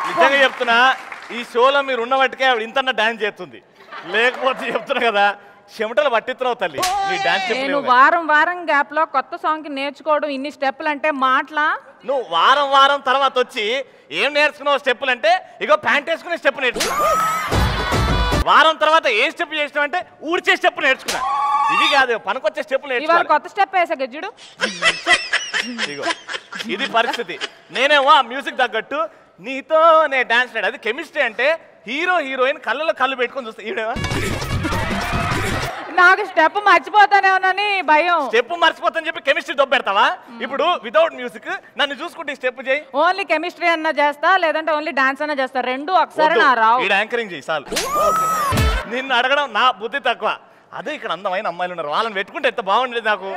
నిజంగా చెప్తున్నా ఈ షోలో మీరు ఉన్నవాటికే ఆవిడ ఇంతన్నా డాన్స్ చేస్తుంది, లేకపోతే చెప్తున్నా కదా చెమటలు పట్టిస్తున్నావు తల్లి నీ డాన్స్. నేను వారం వారం గ్యాప్ లో కొత్త సాంగ్ నేర్చుకోవడం ఇన్ని స్టెప్పులు అంటే మాటలా? నువ్వు వారం వారం తర్వాత వచ్చి ఏం నేర్చుకున్నావు స్టెప్పులు అంటే ఇగో ప్యాంట్ వేసుకునే స్టెప్ నేర్చుకున్నా. వారం తర్వాత ఏ స్టెప్ చేసినావు అంటే ఊడ్చే స్టెప్ నేర్చుకున్నా. ఇది కాదు పనికొచ్చే స్టెప్ నేర్చుకున్నా. కొత్త స్టెప్ వేసా గజ్జుడు. ఇగో ఇది పరిస్థితి. నేనేమో ఆ మ్యూజిక్ తగ్గట్టు నీతో నే డాన్స్ నేడు. అది కెమిస్ట్రీ అంటే హీరో హీరోయిన్ కళ్ళలో కళ్ళు పెట్టుకొని చూస్తా. ఈడేవా నాకు స్టెప్ మర్చిపోతానేమోనని భయం. స్టెప్ మర్చిపోతాని చెప్పి కెమిస్ట్రీ దొబ్బెడతావా? ఇప్పుడు వితౌట్ మ్యూజిక్ నన్ను చూసుకుంటే స్టెప్ చేయి. ఓన్లీ కెమిస్ట్రీ అన్నా చేస్తా, లేదంటే ఓన్లీ డాన్స్ అన్నా చేస్తా. రెండు ఒకసారి నా రావు. ఈడ యాంకరింగ్ చేయి చాలు. నిన్ను అడగడం నా బుద్ధి తక్కువ. అదే ఇక్కడ అందమైన అమ్మాయిలు ఉన్నారు, వాళ్ళని పెట్టుకుంటే ఎంత బాగుండేది నాకు.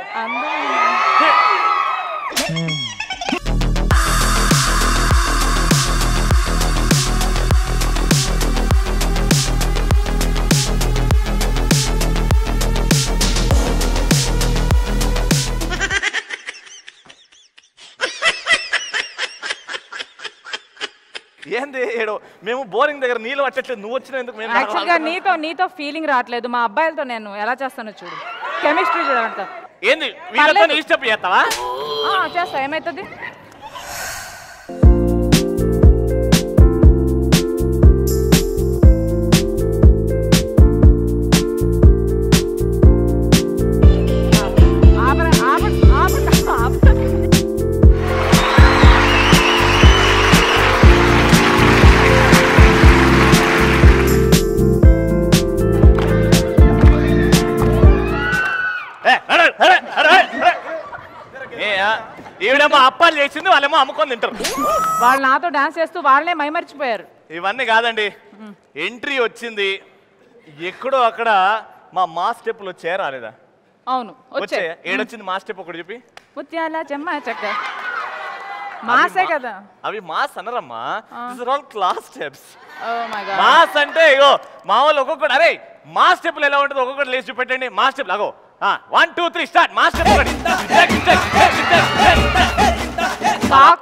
ఏంది ఏడో మేము బోరింగ్ దగ్గర నీళ్ళు పట్టట్లేదు, నువ్వు వచ్చిన ఎందుకు? యాక్చువల్గా నీతో ఫీలింగ్ రావట్లేదు. మా అబ్బాయిలతో నేను ఎలా చేస్తానో చూడు. కెమిస్ట్రీ చూడాలంట. ఏంది వీళ్ళతో నీ స్టెప్ చేస్తావా? చేస్తా. ఏమవుతుంది? ఈవిడేమో అప్పాలు చేసింది, వాళ్ళేమో అమ్ముకొని తింటారు. వాళ్ళు నాతో డాన్స్ చేస్తూ వాళ్ళనే మైమర్చిపోయారు. ఇవన్నీ కాదండి, ఎంట్రీ వచ్చింది ఎక్కడో అక్కడ. మా స్టెప్పులు వచ్చాయా రాలేదా? అవును వచ్చాయి. ఏడొచ్చింది మా స్టెప్ ఒకటి చెప్పి. ముత్యాల చెమ్మ చక్క మాసే కదా అవి. మాస్ అనరమ్మా, this are all class steps. Oh mass అంటే ఇగో మా వాళ్ళు ఒక్కొక్కటి. అరే మా స్టెప్లు ఎలా ఉంటుంది ఒక్కొక్కటి లేచి చూపెట్టండి. మా స్టెప్ అగో 1 2 3 స్టార్ట్. మా స్టెప్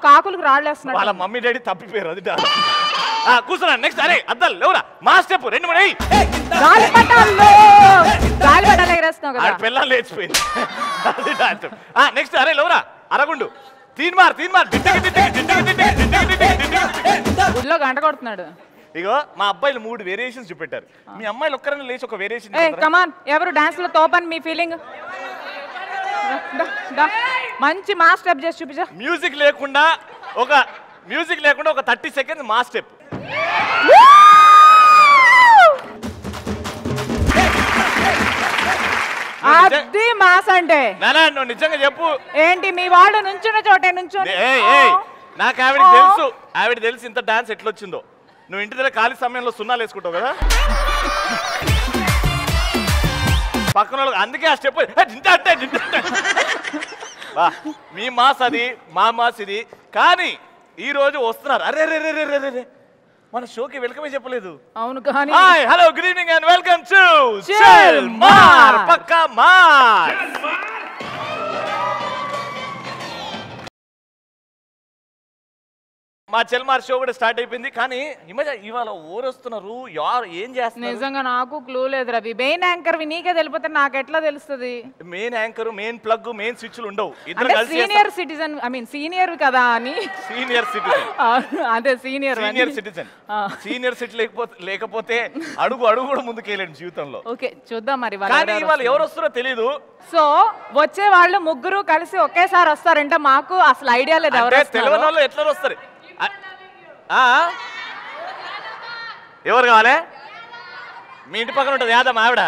కాకులకు రాళ్ళేస్తున్నారు. వాళ్ళ మమ్మీ డాడీ తప్పిపోయారు. అది కూర్చున్నా. నెక్స్ట్ అరే అద్దాలు లేవురా మా స్టెప్ 2 3 పిల్లలు లేచిపోయింది. నెక్స్ట్ అరే లేవురా అరగుండు 3 మార్ గుడిలో గంట కొడుతున్నాడు. ఇగో మా అబ్బాయిలు 3 వేరియేషన్స్ చూపెట్టారు. మీ అమ్మాయిలు ఒక్కరైనా లేచి ఒక వేరియేషన్. కమాన్ ఎవరు డాన్స్ లో తోపని మీ ఫీలింగ్? మంచి మా స్టెప్ చేసి చూపించా. మ్యూజిక్ లేకుండా ఒక 30 సెకండ్స్ మా స్టెప్. అది మాస్ అంటే నువ్వు నిజంగా చెప్పు. ఏంటి మీ వాళ్ళు నుంచున్న చోటే నుంచొని? నాకు ఆవిడ తెలుసు ఇంత డాన్స్ ఎట్లొచ్చిందో. నువ్వు ఇంటి దగ్గర ఖాళీ సమయంలో సున్నాలు వేసుకుంటావు కదా పక్కన వాళ్ళకి. అందుకే ఆ స్టెప్ మీ మాస్ అది, మా మాస్ ఇది. కానీ ఈ రోజు వస్తున్నారు. అరే రే రే రే రే మన షోకి వెల్కమే చెప్పలేదు. అవును కానీ. Hi hello good evening and welcome to చెల్మార్ పక్కా మార్. మా చెల్మార్ షో కూడా స్టార్ట్ అయిపోయింది. కానీ ఇవాళ ఊరొస్తున్నారు, ఏం చేస్తున్నారు? నిజంగా నాకు క్లూ లేదు రవి. మెయిన్ యాంకర్ నీకే తెలిపోతే నాకు ఎట్లా తెలుస్తుంది? Main anchor, main plug, main స్విచ్లు ఉండవు. సీనియర్ సిటిజన్ సీనియర్ కదా అని. సీనియర్ సిటిజన్ అదే సీనియర్ సిటిజన్. సీనియర్ సిటీ లేకపోతే అడుగు కూడా ముందుకెళ్ళండి జీవితంలో. ఓకే చూద్దాం మరి. కానీ ఇవాళ ఎవరు వస్తారో తెలీదు. సో వచ్చే వాళ్ళు ముగ్గురు కలిసి ఒకేసారి వస్తారంటే మాకు అసలు ఐడియా లేదు. ఎవరు తెలియని వాళ్ళు ఎట్లా వస్తారు? ఎవరు కావాలి? మీ ఇంటి పక్కన ఉంటుంది యాదమ్మ ఆవిడ.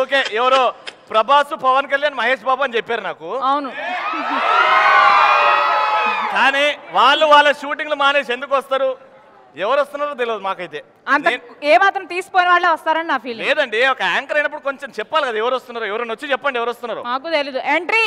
ఓకే ఎవరో ప్రభాస్, పవన్ కళ్యాణ్, మహేష్ బాబు అని చెప్పారు నాకు. అవును. కానీ వాళ్ళ షూటింగ్లు మానేసి ఎందుకు వస్తారు? ఎవరు వస్తున్నారో తెలియదు మాకైతే. ఏమాత్రం తీసిపోయిన వాళ్ళే వస్తారని నా ఫీలింగ్. లేదండి, ఒక యాంకర్ అయినప్పుడు కొంచెం చెప్పాలి కదా ఎవరు వస్తున్నారో. ఎవరైనా వచ్చి చెప్పండి ఎవరు వస్తున్నారో. మాకు తెలీదు. ఎంట్రీ.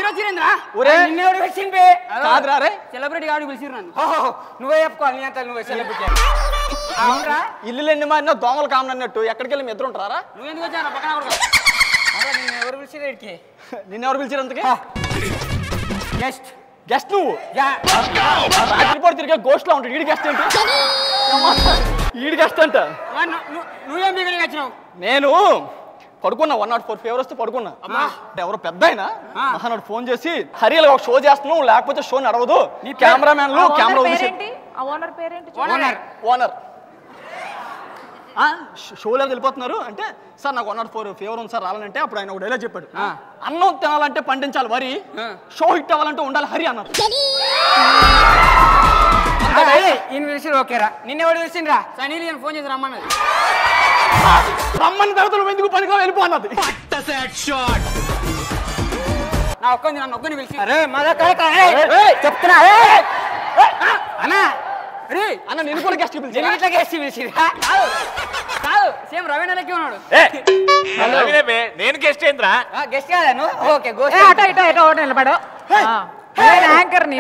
మీరు వచ్చిరేంద్రా ఒరే నిన్నెవడు వచ్చింది కాదురా రే సెలబ్రిటీ కాబట్టి పిలిచిరు నన్ను నువ్వే చెప్పుకోవాలి నీ అంతా నువ్వే సెలబ్రిటీ అవునరా ఇల్లు ఎన్ని మారినా దోమలు కామన్ అన్నట్టు ఎక్కడికి వెళ్ళి మీ ఇద్దరు ఉంటారా నువ్వెందుకు వచ్చాను పక్కన నిన్ను ఎవరు పిలిచిరు ఇక్కడికి నిన్నెవరు పిలిచారు అంతకి గెస్ట్ గెస్ట్ నువ్వు రాత్రిపూట తిరిగే గోస్ట్ లా ఉంటాడు ఈడి గెస్ట్ ఏంటి ఈడి గెస్ట్ అంట నువ్వేం దగ్గరికి వచ్చినావు నేను పడుకున్నా 104 ఫీవర్ వస్తే పడుకున్నా ఎవరో పెద్ద ఆయన మహానాడు ఫోన్ చేసి హరియల్ ఒక షో చేస్తున్నావు లేకపోతే షో నడవదు నీ కెమెరామ్యాన్లు కెమెరా ఓనర్ పేరేంటి ఓనర్ షోలోకి వెళ్ళిపోతున్నారు అంటే సార్ నాకు 104 ఫీవర్ ఉంది సార్ రావాలంటే అప్పుడు ఆయన ఒక డైలాగ్ చెప్పాడు అన్నం తినాలంటే పండించాలి వరి షో హిట్ అవ్వాలంటే ఉండాలి హరి అన్నారు ఈయన పిలిచిరు ఓకేరా నిన్నెవడు పిలిచిండ్రా సనీ నేను ఫోన్ చేసి రమ్మన్నది రమ్మని తర్వాత నువ్వు ఎందుకు పనిగా వెళ్ళిపో అన్నది నా ఒక్కంది నన్ను ఒక్కని పిలిచి అరే చెప్తున్నా అన్నా రే అన్న నేను కూడా గెస్ట్ పిలిచి ఇట్లా గెస్ట్ పిలిచి కాదు సేమ్ రవీణ లెక్కి ఉన్నాడు నేను గెస్ట్ ఏంద్రా గెస్ట్ కాదా నువ్వు ఓకే నిలబడు యాంకర్ని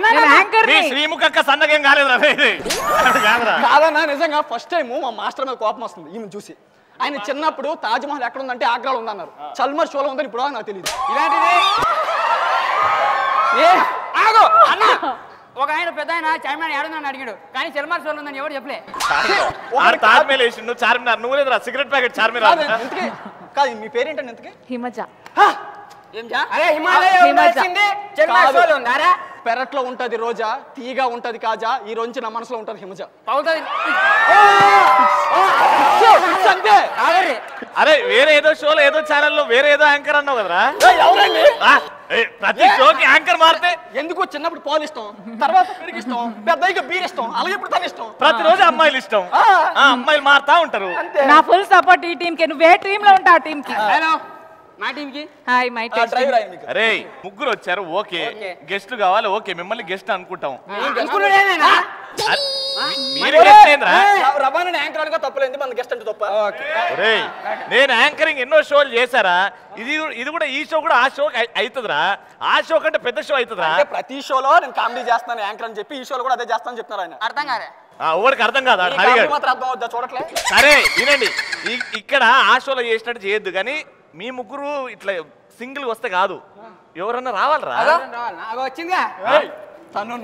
నేను యాంకర్ శ్రీముఖక్క సన్నగేం కాలేదురా కాదన్నా నిజంగా ఫస్ట్ టైం మా మాస్టర్ మీద కోపం వస్తుంది ఈమె చూసి ఆయన చిన్నప్పుడు తాజ్ మహల్ ఎక్కడ ఉందంటే ఆగ్రాలో ఉందన్నారు చల్మర్ షోలో ఉందని ఇప్పుడు నాకు తెలియదు ఇలాంటిది ఒక ఆయన పెద్ద ఆయన చార్మినార్ ఏడుందని అడిగాడు కానీ చల్మార్ షోలో ఉందని ఎవరు చెప్పలే తాజ్మహల్ వేసి నువ్వు చార్మినార్ నువ్వు లేదురా సిగరెట్ ప్యాకెట్ చార్మినార్ కాదు మీ పేరేంటండి ఇంతకి హిమజ పెరట్లో ఉంటది రోజా తీగా ఉంటది కాజా ఈ రోజు నా మనసులో ఉంటది హిమజ అరే వేరే ఏదో షోలో ఏదో ఛానల్లో వేరే ఏదో యాంకర్ అన్నావు కదరా ప్రతి షోకి యాంకర్ మారితే ఎందుకు చిన్నప్పుడు పాలు ఇష్టం తర్వాత పెరిగిస్తాం పెద్దగా బీర్ ఇష్టం అలాగే ఇప్పుడు తన ఇష్టం ప్రతిరోజు అమ్మాయిలు ఇష్టం అమ్మాయిలు మారుతా ఉంటారు నా ఫుల్ సపోర్ట్ ఈ టీమ్ కి నువ్వు ఏ టీమ్ లో ఉంటావు టీమ్ కి మా టీమ్ కి హాయ్ మై డ్రైవర్ ఆయన మీకు అరే ముగ్గురు వచ్చారు ఓకే గెస్ట్లు కావాలి ఓకే మిమ్మల్ని గెస్ట్ అనుకుంటాం రవాణా యాంకర్ అనుకో తప్పలేదు మన గెస్ట్ అంటే తప్ప నేను యాంకరింగ్ ఎన్నో షోలు చేశారా ఇది కూడా ఈ షో కూడా ఆ షో అవుతుందిరా ఆ షో కంటే పెద్ద షో అవుతుందిరా ప్రతి షోలో నేను కామెడీ చేస్తాను యాంకర్ అని చెప్పి ఈ షోలో కూడా అదే చేస్తానని చెప్తున్నారు ఆయన అర్థం కాదే ఎవరికి అర్థం కాదు చూడట్లే సరే వినండి ఇక్కడ ఆ షోలో చేసినట్టు చేయొద్దు కానీ మీ ముగ్గురు ఇట్లా సింగిల్ వస్తే కాదు ఎవరన్నా రావాలరా వచ్చిందిగా తను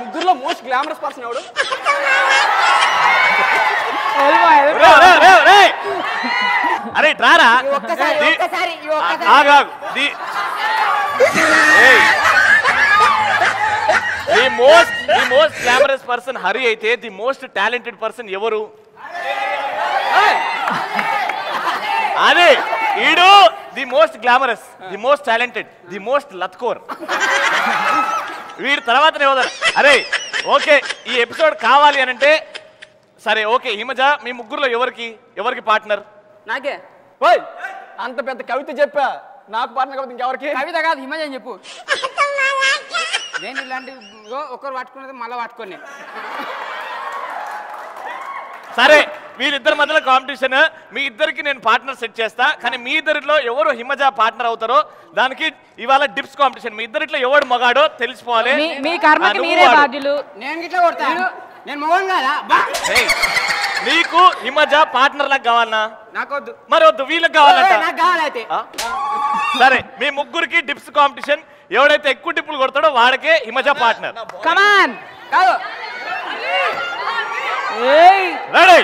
ముగ్గురులో మోస్ట్ గ్లామరస్ పర్సన్ ఎవడు అరే రారా the most glamorous person Hari అయితే ది మోస్ట్ టాలెంటెడ్ పర్సన్ ఎవరు అదే ఈడు the most glamorous the most talented the most లత్కోర్ వీడి తర్వాతనే వదరు అరే ఓకే ఈ ఎపిసోడ్ కావాలి అని అంటే సరే ఓకే హిమజ మీ ముగ్గురులో ఎవరికి పార్ట్నర్ నాకే ఓయ్ అంత పెద్ద కవిత చెప్పా నాకు పార్ట్నర్ కాబట్టి ఇంకెవరికి కవిత కాదు హిమజ అని చెప్పు నేను ఇలాంటి ఒకరు పట్టుకున్నది మళ్ళీ పట్టుకొని సరే వీళ్ళిద్దరి మధ్యలో కాంపిటీషన్ మీ ఇద్దరికి నేను పార్ట్నర్ సెట్ చేస్తా కానీ మీ ఇద్దరిలో ఎవరు హిమజ పార్ట్నర్ అవుతారో దానికి ఇవాళ డిప్స్ కాంపిటీషన్ మీ ఇద్దరిలో ఎవడు మగాడో తెలిసిపోవాలి మీ కర్మకి మీరే బాధ్యులు నేను గిట్లా కొడతాను నేను మగన్ కాదా నీకు హిమజ పార్ట్నర్ లాగా కావాలనా నాకొద్దు మరి వద్దు వీళ్ళకి కావాలంట నాకు కావాలైతే సరే మీ ముగ్గురికి డిప్స్ కాంపిటీషన్ ఎవడైతే ఎక్కువ టిప్పులు కొడతాడో వాడికే హిమజ పార్ట్నర్ కమాన్ కాదు ready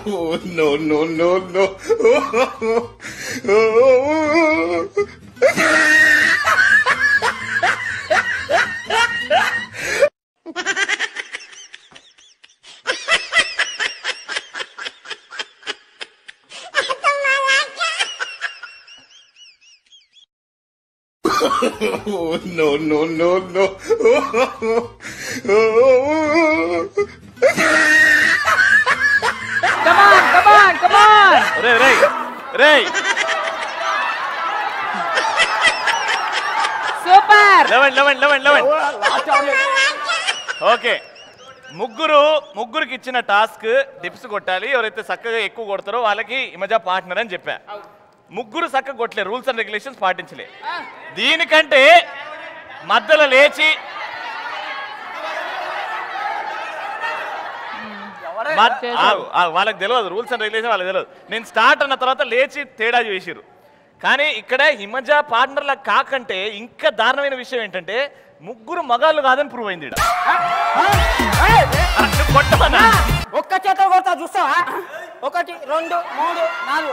Oh, no, no, no, no. Oh, no, no, no, no. Come on. రేయ్ సూపర్. 11. ఓకే, ముగ్గురికి ఇచ్చిన టాస్క్ డిప్స్ కొట్టాలి. ఎవరైతే చక్కగా ఎక్కువ కొడతారో వాళ్ళకి ఈ మధ్య పార్ట్నర్ అని చెప్పా. ముగ్గురు చక్కగా కొట్టలే, రూల్స్ అండ్ రెగ్యులేషన్స్ పాటించలే. దీనికంటే మధ్యలో లేచి వాళ్ళకి తెలియదు, రూల్స్ అండ్ రెగ్యులేషన్ వాళ్ళకి తెలియదు. నేను స్టార్ట్ అన్న తర్వాత లేచి తేడా చేసిరు. కానీ ఇక్కడ హిమజ పార్ట్నర్ల కాకంటే ఇంకా దారుణమైన విషయం ఏంటంటే ముగ్గురు మగాళ్ళు కాదని ప్రూవ్ అయింది. ఒక్క చేత కొడతా చూస్తావా? 1 2 3 4.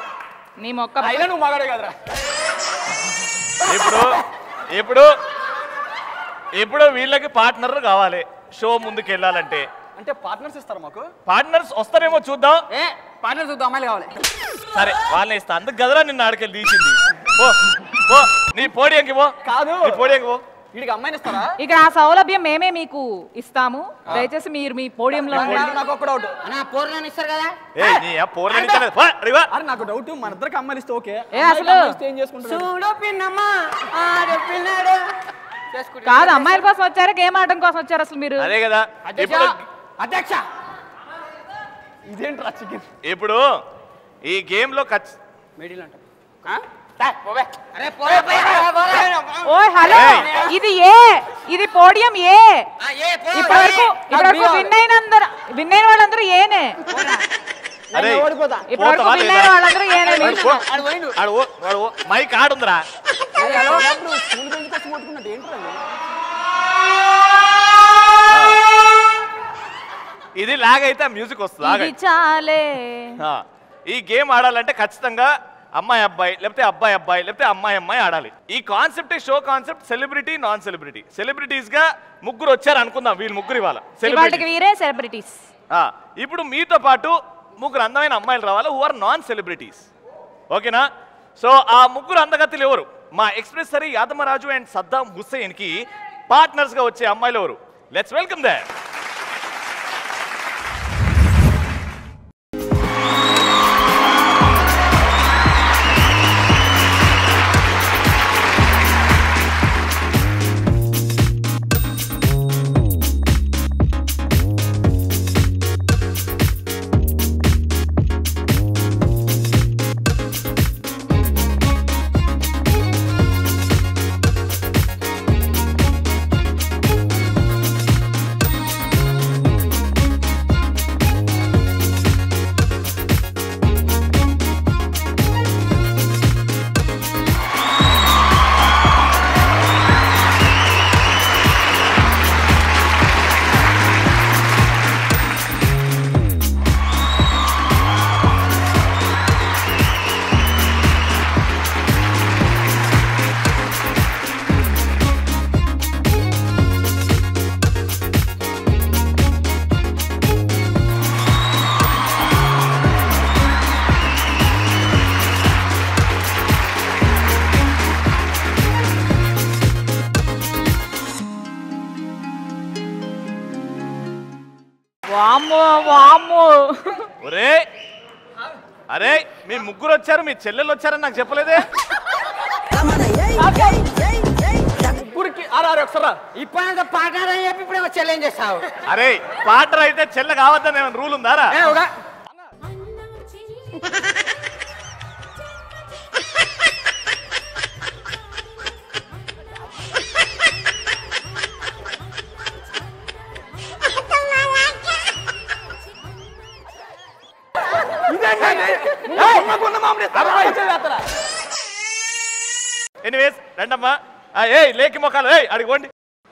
నీ మొక్క అయినా నువ్వు మగాడే కదరా. ఇప్పుడు వీళ్ళకి పార్ట్నర్ కావాలి షో ముందుకు వెళ్ళాలంటే. అంటే పార్ట్నర్స్ ఇస్తారు మాకు? పార్ట్నర్స్ వస్తారేమో చూద్దాం. పార్ట్నర్ చూద్దాం, అమ్మాయిలు కావాలి. సరే వాళ్ళని ఇస్తా, అందుకు గదరా నిన్ను ఆడికెళ్ళి తీసింది. పో నీ పోడియంకి పో. కాదు, నీ పోడియంకి పో. వీడికి అమ్మాయిని ఇస్తారా? ఇక్కడ ఆ సౌలభ్యం మేమే మీకు ఇస్తాము. దయచేసి మీరు మీ పోడియంలో నాకు ఒక డౌట్. పోర్లను ఇస్తారు కదా. అరే నాకు డౌట్, మన ఇద్దరికి అమ్మాయిలు ఇస్తే ఓకే, అసలు ఏం చేసుకుంటారు? చూడు పిన్నమ్మా ఆడపిల్లడు కాదు, అమ్మాయిల కోసం వచ్చారా గేమ్ ఆడడం కోసం వచ్చారు అసలు మీరు? అదే కదా. అధ్యక్ష ఇదేంట్రా చికెన్? ఇప్పుడు ఈ గేమ్ లో మిడిల్ అంటారు. ఓయ్ హలో, ఇది ఇది పోడియం ఏ. ఇప్పటివరకు విన్ అయిన వాళ్ళందరూ ఏనే. ఇప్పటివరకు విన్ అయిన వాళ్ళందరూ ఏనే. మైక్ ఆడుందిరా. స్కూల్ బెంచ్ కోసం కొట్టుకున్నట్టు ఏంట్రా? ఇది లాగ్ అయితే మ్యూజిక్ వస్తుంది. చాలే. ఈ గేమ్ ఆడాలంటే ఖచ్చితంగా అమ్మాయి అబ్బాయి లేకపోతే అబ్బాయి అబ్బాయి లేకపోతే అమ్మాయి ఆడాలి. ఈ concept show concept celebrity non celebrity. Celebrities గా ముగ్గురు వచ్చారు అనుకుందాం, వీళ్ళు ముగ్గురు ఇవాళ సెలబ్రిటీస్. ఇప్పుడు మీతో పాటు ముగ్గురు అందమైన అమ్మాయిలు రావాలి, హూ ఆర్ నాన్ సెలబ్రిటీస్. ఓకేనా? సో ఆ ముగ్గురు అందగత్తులు ఎవరు? మా ఎక్స్ప్రెస్ సరీ యాదమరాజు అండ్ సద్దాం హుస్సేన్ కి పార్ట్నర్స్ గా వచ్చే అమ్మాయిలు ఎవరు? Let's welcome there. అరే మీ ముగ్గురు వచ్చారు, మీ చెల్లెలు వచ్చారని నాకు చెప్పలేదే. ఇప్పుడు పార్ట్నర్ అని చెప్పి ఇప్పుడు ఛాలెంజ్ చేస్తావు. అరే పార్ట్నర్ అయితే చెల్లె కావద్దని ఏమైనా రూల్ ఉందారా? ఎనీవేస్ రండమ్మా. లేకి మొక్కలు అడిగోండి.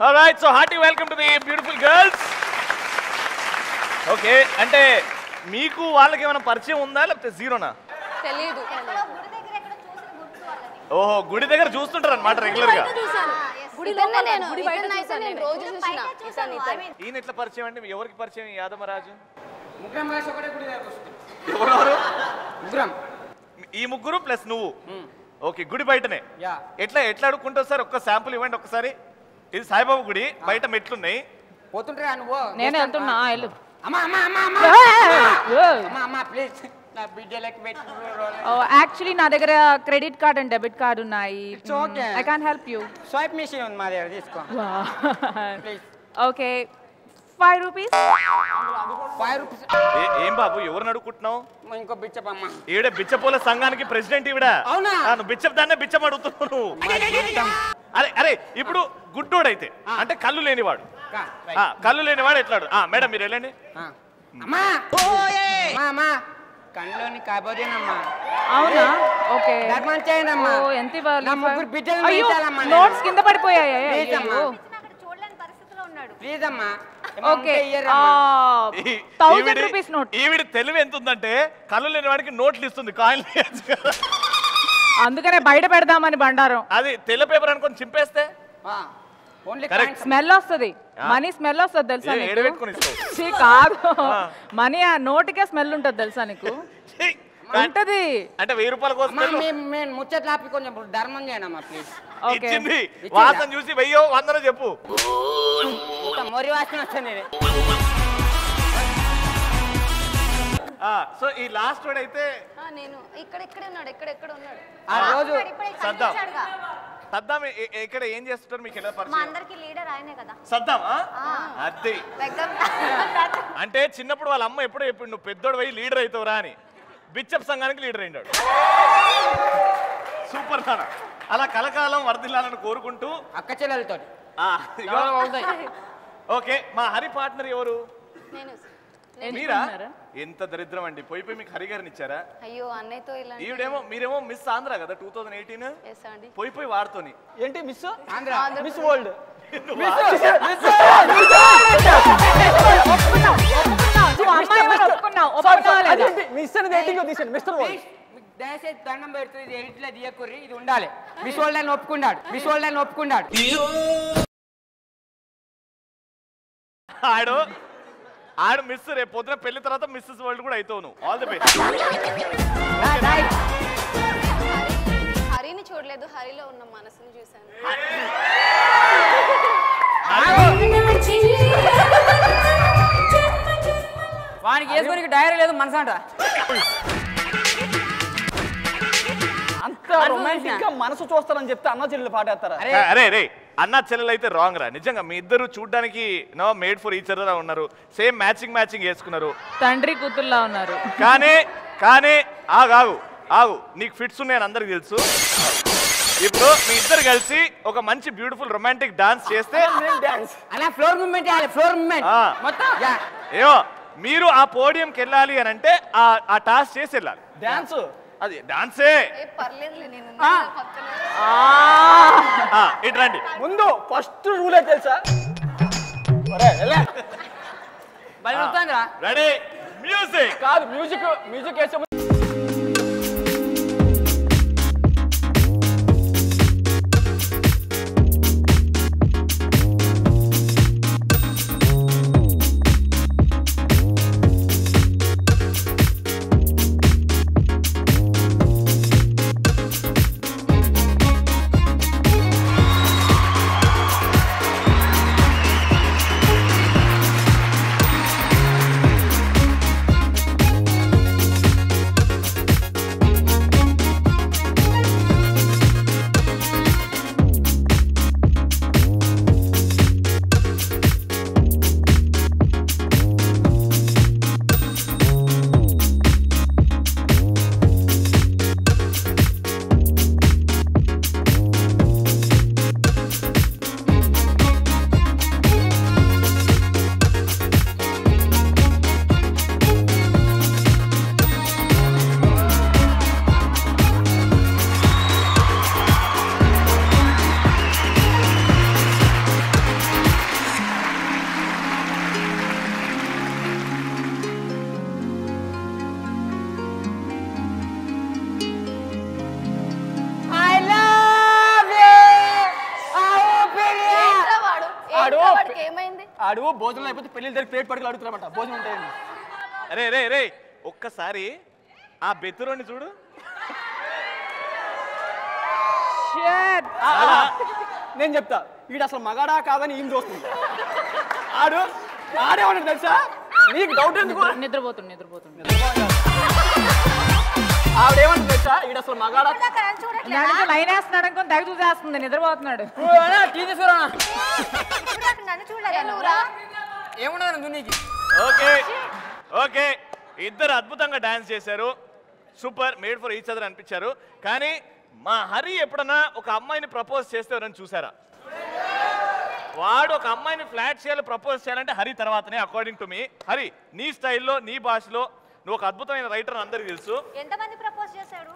Alright, so hearty welcome to the beautiful girls. Okay, అంటే మీకు వాళ్ళకి ఏమైనా పరిచయం ఉందా లేకపోతే జీరోనా? తెలియదు. ఓహో, గుడి దగ్గర చూస్తుంటారు అనమాట రెగ్యులర్ గా. ఈయన ఎట్లా పరిచయం అండి? ఎవరికి పరిచయం యాదమరాజు? ముగ్గురం కలిసి ఒకటే గుడి దగ్గర ఎవరెవరు? ముగ్గురం. ఈ ముగ్గురు ప్లస్ నువ్వు ఓకే గుడి బయటనే యా. ఎట్లా అడుక్కుంటావు సార్? ఒక్క శాంపుల్ ఇవ్వండి ఒక్కసారి. ఇది సాయిబాబా గుడి, బయట మెట్లున్నాయి. పోతుంటారా నువ్వు? నేను వెళ్తున్నా వెళ్ళు. అమ్మా అమ్మా అమ్మా అమ్మా ఏయ్. అమ్మా అమ్మా ప్లీజ్ నా బిడ్డలకి పెట్టి యాక్చువల్లీ నా దగ్గర credit card and debit card ఉన్నాయి. It's okay. I can't help you. Swipe machine ఉంది మా దగ్గర, తీసుకో ప్లీజ్. Okay 5 rupees. 5 రూపీస్. ఏం బాబు ఎవరిని అడుగుకుంటున్నావు? ఇంకో బిచ్చపమ్మా. ఈవిడ బిచ్చపోల సంఘానికి ప్రెసిడెంట్ ఈవిడ. అవునా? నువ్వు బిచ్చప్ దాన్నే బిచ్చం అడుగుతున్నావు నువ్వు. అరే అరే ఇప్పుడు గుడ్డోడైతే అంటే కళ్ళు లేనివాడు, కళ్ళు లేనివాడు ఎట్లాడు? మేడం మీరు వెళ్ళండి. అమ్మా అమ్మా కళ్ళలోని కాబోదేనమ్మా. అవునా? ఓకే. ధర్మం చేయనమ్మా. ఓ ఎంత ఇవ్వాలి? నా ముగ్గురు బిడ్డలు అయ్యో పెంచాలమ్మా నేను. నోట్స్ కింద పడిపోయాయి. ప్లీజ్ అమ్మా. ప్లీజ్ అమ్మా. ఓకే ఈ- 1000 ఈవిడి- రూపీస్ నోట్. ఈవిడ తెలివి ఎంత ఉందంటే కళ్ళు లేని వాడికి నోట్లు ఇస్తుంది, కాయిన్లు. అందుకనే బయట పెడదామని బండారం. అది తెల్ల పేపర్ అనుకొని చింపేస్తే ఓన్లీ Correct. స్మెల్ వస్తుంది, మనీ స్మెల్ వస్తుంది తెలుసా నీకు? ఏడబెట్టుకుని ఇస్తావు. ఛీ, కాదు మనీ ఆ నోటికే స్మెల్ ఉంటుంది తెలుసా నీకు? ఛీ, ఉంటది. అంటే 1000 రూపాయల కోసం మేము ముచ్చట్లు ఆపి కొంచెం ధర్మం చేయనమ్మా ప్లీజ్. ఓకే. ఇచ్చింది. వాసన చూసి 1000 100 చెప్పు. మొరి వాసన వస్తుంది. సో ఈ లాస్ట్ వర్డ్ అయితే నేను ఇక్కడే ఉన్నాడు, ఎక్కడ ఉన్నాడు. ఆ రోజు సద్దాం. సద్దాం ఇక్కడ ఏం చేస్తుంటారు మీకు ఎలా మా పరిచయం? అందరికి లీడర్ ఆయనే కదా. సద్దాం అది అంటే చిన్నప్పుడు వాళ్ళ అమ్మ ఎప్పుడో చెప్పిండు నువ్వు పెద్దోడు పోయి లీడర్ అవుతావురా అని. బిచ్చప్ సంఘానికి లీడర్ అయినాడు. సూపర్ నాన్న. అలా కలకాలం వర్ధిల్లాలని కోరుకుంటూ అక్క చెల్లెలతో ఓకే. మా హరి పార్ట్నర్ ఎవరు? నేను మీరా? ఎంత దరిద్రం అండి. పోయి మీకు హరి గారిని ఇచ్చారా? అయ్యో అన్నయ్యతో ఇలా ఈవిడేమో మీరేమో మిస్ ఆంధ్ర కదా 2018. అండి. పోయి వాడుతోని ఏంటి miss Andhra miss world miss అని రేటింగ్ తీసాను మిస్టర్ వరల్డ్. దయచేసి దండం పెడుతుంది, ఇది ఎడిట్లో తీయకుర్రి, ఇది ఉండాలి. మిస్ వరల్డ్ అని ఒప్పుకున్నాడు, మిస్ వరల్డ్ అని ఒప్పుకున్నాడు. ఆడు మిస్ రేపు పొద్దున పెళ్లి తర్వాత మిస్సెస్ వరల్డ్ కూడా అవుతావు నువ్వు. All the best. హరిని చూడలేదు, హరిలో ఉన్న మనసుని చూశాను. వానికి వేసుకొని డైరీ లేదు మనసు అంట. అంత రొమాంటిక్ గా మనసు చూస్తారని చెప్తే అన్న చెల్లెలు పాడేస్తారా? అరే రే అన్న చెల్లెలు అయితే రాంగ్ రా. నిజంగా మీ ఇద్దరు చూడ్డానికి no made for each other ఉన్నారు. సేమ్ మ్యాచింగ్ వేసుకున్నారు. తండ్రి కూతుర్లా ఉన్నారు. కానీ ఆగు నీకు ఫిట్స్ ఉన్నాయని అందరికి తెలుసు. ఇప్పుడు మీ ఇద్దరు కలిసి ఒక మంచి బ్యూటిఫుల్ రొమాంటిక్ డాన్స్ చేస్తే అలా ఫ్లోర్ మూవ్మెంట్ చేయాలి, ఫ్లోర్ మూవ్మెంట్ మొత్తం. ఏమో మీరు ఆ పోడియంకి వెళ్ళాలి అని అంటే ఆ టాస్క్ చేసి వెళ్ళాలి. డాన్స్ అది డాన్సే. పర్లేదులే, నేను పక్కన. ఇటు రండి. ముందు ఫస్ట్ రూలే తెలుసా? Ready music. కాదు మ్యూజిక్ వేసే ఏమైంది? ఆడు భోజనం అయిపోతే పెళ్లి దగ్గర ప్లేట్ పట్టుకుని అడుగుతున్నామంట భోజనం ఉంటాయండి. రే ఒక్కసారి ఆ బెత్తురోని చూడు. షిట్. నేను చెప్తా వీడు అసలు మగాడా కాదని ఈయన చూస్తుంది. ఆడేమన్నా తెలుసా నీకు డౌట్ ఎందుకు? నిద్రపోతుంది. ఆవిడేమన్నా తెలుసా వీడు అసలు మగాడా లైన్ వేస్తున్నాడు అనుకుని తెగ చూసేస్తుంది, నిద్రపోతున్నాడు. నన్ను చూడలేదా? ఏముండదు నీకు. ఓకే ఓకే, ఇద్దరు అద్భుతంగా డాన్స్ చేశారు. Super, made for each other అనిపించారు. కానీ మా హరి ఎప్పుడన్నా ఒక అమ్మాయిని ప్రపోజ్ చేస్తే ఎవరైనా చూసారా? వాడు ఒక అమ్మాయిని ఫ్లాట్ చేయాలి, ప్రపోజ్ చేయాలంటే హరి తర్వాతనే, అకార్డింగ్ టు మీ. హరి, నీ స్టైల్లో నీ భాషలో నువ్వు ఒక అద్భుతమైన రైటర్ అని అందరికీ తెలుసు. ఎంతమంది ప్రపోజ్ చేశారు?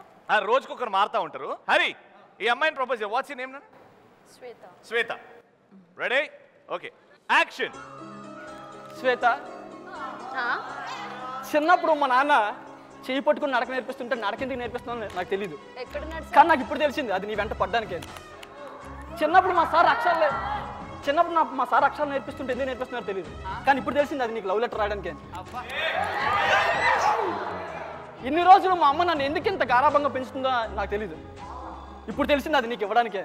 రోజుకొకరు మారుతా ఉంటారు. హరి, ఈ అమ్మాయిని ప్రపోజ్ చేయ. What's name? Shweta. Shweta. Ready? Okay, action. Shweta, చిన్నప్పుడు మా నాన్న చేయి పట్టుకుని నడక నేర్పిస్తుంటే నడకెందుకు నేర్పిస్తున్నాను నాకు తెలీదు. ఎక్కడున్నాడు? కానీ నాకు ఇప్పుడు తెలిసింది అది నీ వెంట పడ్డానికే. చిన్నప్పుడు మా సార్ అక్షరాలు నేర్పిస్తుంటే ఎందుకు నేర్పిస్తున్నారో తెలియదు. కానీ ఇప్పుడు తెలిసింది అది నీకు లవ్ లెటర్ రాయడానికే. ఇన్ని రోజులు మా అమ్మ నన్ను ఎందుకు ఇంత గారాభంగా పెంచుతుందో నాకు తెలీదు. ఇప్పుడు తెలిసింది అది నీకు ఇవ్వడానికే.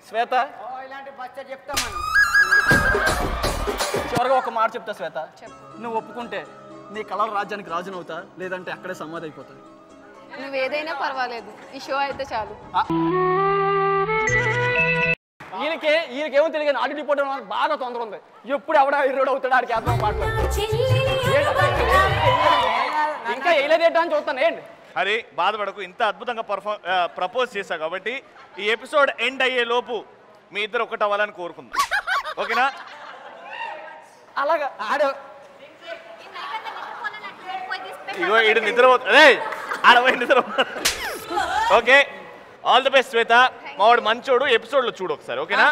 శ్వేత, ఇలాంటి బచ్చ చెప్తాం మనం. చివరిగా ఒక మాట చెప్తా శ్వేత, నువ్వు ఒప్పుకుంటే నీ కలర్ రాజ్యానికి రాజునవుతా, లేదంటే అక్కడే సమాధి అయిపోతా. నువ్వు ఏదైనా పర్వాలేదు, ఈ షో అయితే చాలు. ఈయనకేమో తెలియదు, ఆడియో రిపోర్టర్ బాగా తొందర ఉంది. ఎప్పుడు ఎవడ హీరోడ్ అవుతాడు ఆడికి అర్థం పాటలు ఇంకా వేయలేదేటా అని చూస్తాను. ఏంటి హరి, బాధపడకు, ఇంత అద్భుతంగా ప్రపోజ్ చేశావు కాబట్టి ఈ ఎపిసోడ్ ఎండ్ అయ్యే లోపు మీ ఇద్దరు ఒకటి అవ్వాలని కోరుకుందాం. ఓకేనా? అలాగా ఆడు ఇగో ఈడు నిద్రపోతుంది, ఆడపోయి నిద్ర. ఓకే, ఆల్ ది బెస్ట్ శ్వేత. మావాడు మంచోడు, ఎపిసోడ్లో చూడు ఒకసారి. ఓకేనా?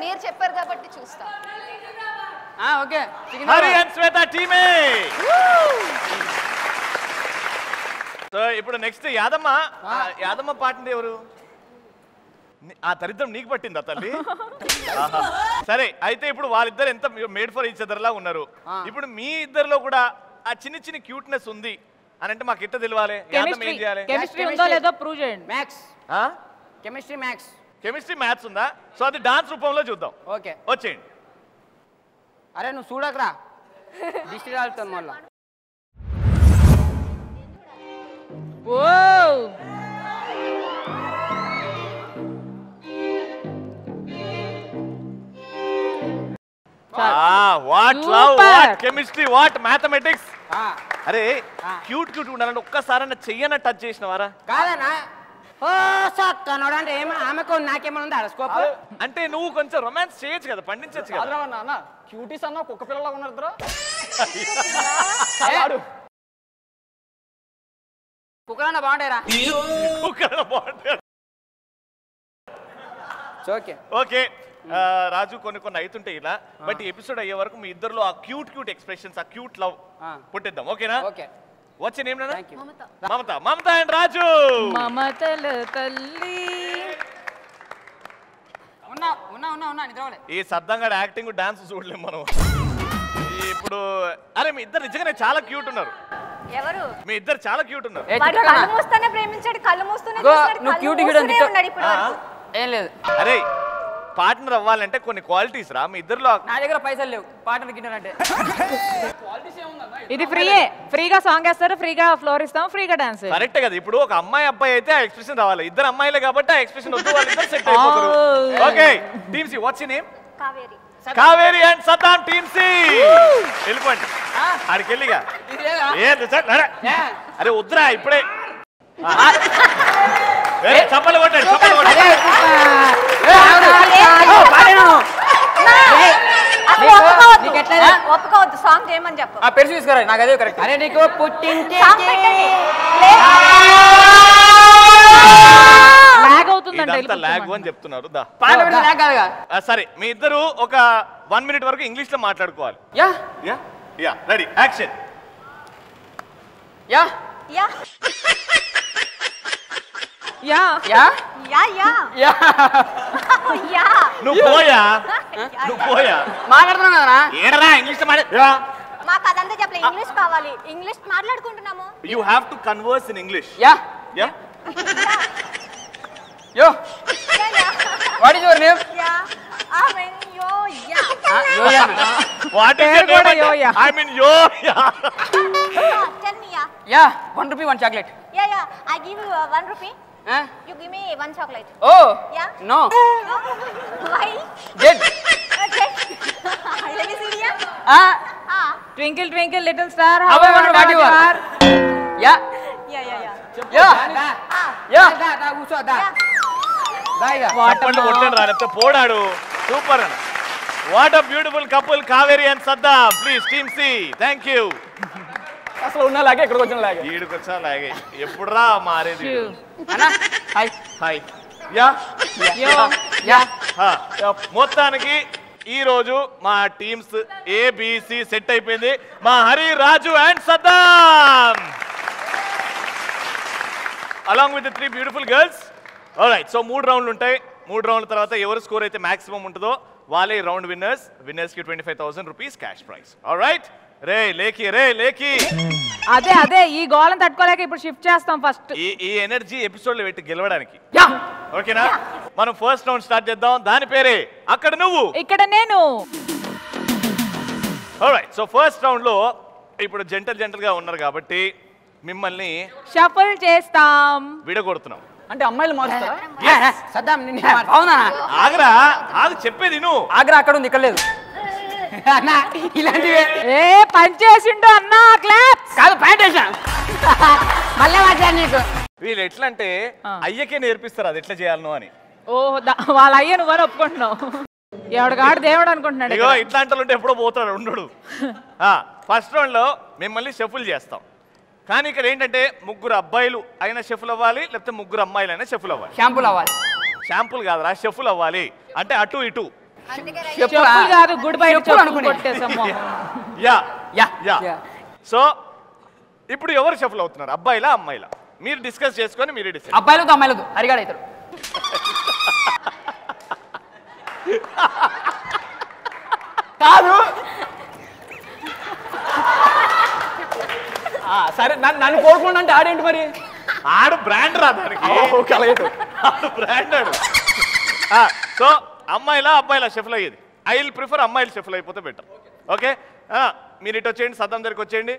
మీరు చెప్పారు కాబట్టి చూస్తా. ఓకే, హరి అండ్ శ్వేత టీమే. సో ఇప్పుడు నెక్స్ట్ యాదమ్మ. యాదమ్మ పాటింది ఎవరు? ఆ దరిద్రం నీకు పట్టిందా తల్లి? సరే, అయితే ఇప్పుడు వాళ్ళిద్దరు ఎంత మేడ్ ఫర్ ఈచ్ అదర్ లా ఉన్నారు. ఇప్పుడు మీ ఇద్దరిలో కూడా ఆ చిన్న చిన్న క్యూట్నెస్ ఉంది అని అంటే మాకు ఎట్లా తెలియాలి? యాదమ్మ ఏం చేయాలి? కెమిస్ట్రీ ఉందో లేదో ప్రూవ్ చేయండి. Maths, chemistry, maths. Chemistry, maths ఉందా? సో అది డాన్స్ రూపంలో చూద్దాం. ఓకే, వచ్చేయండి. అరే నువ్వు చూడకరా, దిష్టి రాలుతాను మళ్ళా. Oh what love, what chemistry, what mathematics. అరే క్యూట్ ఉండాలంటే ఒక్కసారి చెయ్యన టచ్ చేసినవారా? కాదనా? ఓ సక్కనోడు అంటే ఆమెకు నాకేమన్నా ఉందా స్కోప్? అంటే నువ్వు కొంచెం రొమాన్స్ చేయొచ్చు కదా, పండించచ్చు కదా. అన్న క్యూటీస్ అన్న కుక్క పిల్లలా ఉన్నారు. కుక్కలన్నా బాగుంటాయిరా. ఓకే ఓకే రాజు, కొన్ని అవుతుంటాయి ఇలా. బట్ ఎపిసోడ్ అయ్యే వరకు మీ ఇద్దరులో ఆ క్యూట్ ఎక్స్ప్రెషన్స్, ఆ క్యూట్ లవ్ పుట్టిద్దాం. ఓకేనా? ఓకే, వచ్చే నేమ్ మమత అండ్ రాజు. మమతల తల్లి. ఉన్నా నిద్రలే. ఈ సద్దంగా యాక్టింగ్ డాన్స్ చూడలేము మనం ఇప్పుడు. అరే మీ ఇద్దరు నిజంగానే చాలా క్యూట్ ఉన్నారు. ఎవరు? మీ ఇద్దరు చాలా క్యూట్ ఉన్నారు. కళ్ళు మూస్తూనే ప్రేమించాడు, కళ్ళు మూస్తూనే ఏం లేదు. అరే పార్ట్నర్ అవ్వాలంటే కొన్ని క్వాలిటీస్ రా మీ ఇద్దరులో. నా దగ్గర పైసలు లేవు పార్ట్నర్ గిన్నె అంటే. ఇది ఫ్రీగా సాంగ్ వేస్తారు, ఫ్రీగా ఫ్లోర్ ఇస్తాం, ఫ్రీగా డాన్స్. కరెక్ట్ కదా. ఇప్పుడు ఒక అమ్మాయి అబ్బాయి అయితే ఆ ఎక్స్ప్రెషన్ రావాలి, ఇద్దరు అమ్మాయిలే కాబట్టి ఆ ఎక్స్ప్రెషన్ వద్దు, వాళ్ళిద్దరు సెట్ అయిపోతారు. Okay team C, what's your name? Kaveri. Kaveri and Saddam team C. వెళ్ళిపోండి ఆడికెళ్ళిగా. అరే వద్దురా ఇప్పుడే. చప్పలు కొట్టాడు. ఒప్పుకోవద్దు, సాంగ్ చేయమని చెప్పు. పెరుసు తీసుకురా, నాకు అదే కరెక్ట్. అరే నీకు పుట్టింటి లాగ్ అని చెప్తున్నారు. సరే మీ ఇద్దరు ఒక 1 minute వరకు ఇంగ్లీష్ లో మాట్లాడుకోవాలి. Ready, action. నువ్వు పోయా మాట్లాడుతున్నావు కదా? ఏడరా ఇంగ్లీష్ మాకు అదంతా చెప్పలే, ఇంగ్లీష్ కావాలి. ఇంగ్లీష్ మాట్లాడుకుంటున్నాము. You have to converse in English. Yo. What is your name? Yoya. What is your Kuda name? Yoya. I mean Yoya. Tell me, yeah. Yeah, 1 rupee, 1 chocolate. Yeah. I give you 1 rupee. Huh? You give me 1 chocolate. Oh. Yeah. No. No? Why? Dead. Okay. Let me see here. Ah. Twinkle twinkle little star, How I wonder what you are. Yeah. Yeah. Yeah. Yeah. Da, కూర్చో దా. దా ఇక. తప్పండి కొట్టండి రా లేకపోతే పోడాడు super అన్న what a beautiful couple Kaveri and Saddam please team C thank you అసలు ఉన్నా లాగే ఇక్కడికి వచ్చిన లాగే ఈడికి వచ్చా లాగే ఎప్పుడురా మారేది అన్నా హాయ్. Hi yeah yeah. మొత్తానికి ఈ రోజు మా టీమ్స్ ఏబిసి సెట్ అయిపోయింది మా Hari Raju and Saddam along with 3 beautiful girls alright so 3 రౌండ్లు ఉంటాయి 3 రౌండ్ల తర్వాత ఎవరు స్కోర్ అయితే మాక్సిమం ఉంటుందో వాళ్ళే రౌండ్ విన్నర్స్ కి 25,000 రూపీస్ క్యాష్ ప్రైజ్ ఆల్రైట్ రే లేకి అదే ఈ గోళం తట్టుకోలేక ఇప్పుడు షిఫ్ట్ చేస్తాం ఫస్ట్. ఈ ఎనర్జీ ఎపిసోడ్ లో పెట్టి గెలవడానికి యా. ఓకేనా మనం ఫస్ట్ రౌండ్ స్టార్ట్ చేద్దాం దాని పేరే అక్కడ నువ్వు ఇక్కడ నేను. ఆల్రైట్ సో ఫస్ట్ రౌండ్ లో ఇప్పుడు జంటల్ గా ఉన్నారు కాబట్టి మిమ్మల్ని షఫల్ చేస్తాం. విడగొడుతున్నాం అంటే అమ్మాయిలు మారుస్తారా సద్దాం నిన్న అవునా ఆగు చెప్పేది నువ్వు ఆగ్రా అక్కడ ఉంది ఇక్కడ లేదు అన్నా ఇలాంటివే ఏ పని చేసిండు అన్నా క్లాప్. కాదు ప్యాంట్ వేసా మళ్ళీ వచ్చాను నీకు వీళ్ళు ఎట్లా అంటే అయ్యకే నేర్పిస్తారు అది ఎట్లా చేయాలను అని ఓ వాళ్ళ అయ్య నువ్వని ఒప్పుకుంటున్నావు. ఎవడికాడు దేవుడు అనుకుంటున్నాడు. ఇగో ఇట్లాంటి ఉంటే ఎప్పుడో పోతాడు ఉండడు ఫస్ట్ రౌండ్ లో మిమ్మల్ని షఫుల్ చేస్తాం కానీ ఇక్కడ ఏంటంటే 3 అబ్బాయిలు అయినా షఫుల్ అవ్వాలి లేకపోతే 3 అమ్మాయిలు అయినా షఫుల్ అవ్వాలి షాంపూలు అవ్వాలి షాంపుల్ కాదురా షఫుల్ అవ్వాలి అంటే అటు ఇటు చెప్పులు కాదు గుడ్ బై అనుకుని కొట్టేసాము. యా యా యా సో ఇప్పుడు ఎవరు షఫుల్ అవుతున్నారు అబ్బాయిలా అమ్మాయిలా మీరు డిస్కస్ చేసుకొని మీరే డిసైడ్ అబ్బాయిలతో అమ్మాయిలతో హరిగాడు అవుతారు కాదు సరే నన్ను కోరుకోండి అంటే ఆడేంటి మరి ఆడు బ్రాండ్ రా దానికి ఆడు బ్రాండ్ ఆడు సో అమ్మాయిలా అబ్బాయిలా షఫుల్ అయ్యేది ఐ విల్ ప్రిఫర్ అమ్మాయిలు షఫుల్ అయిపోతే బెటర్ ఓకే మీరు ఇటు వచ్చేయండి సద్దం దగ్గరికి వచ్చేయండి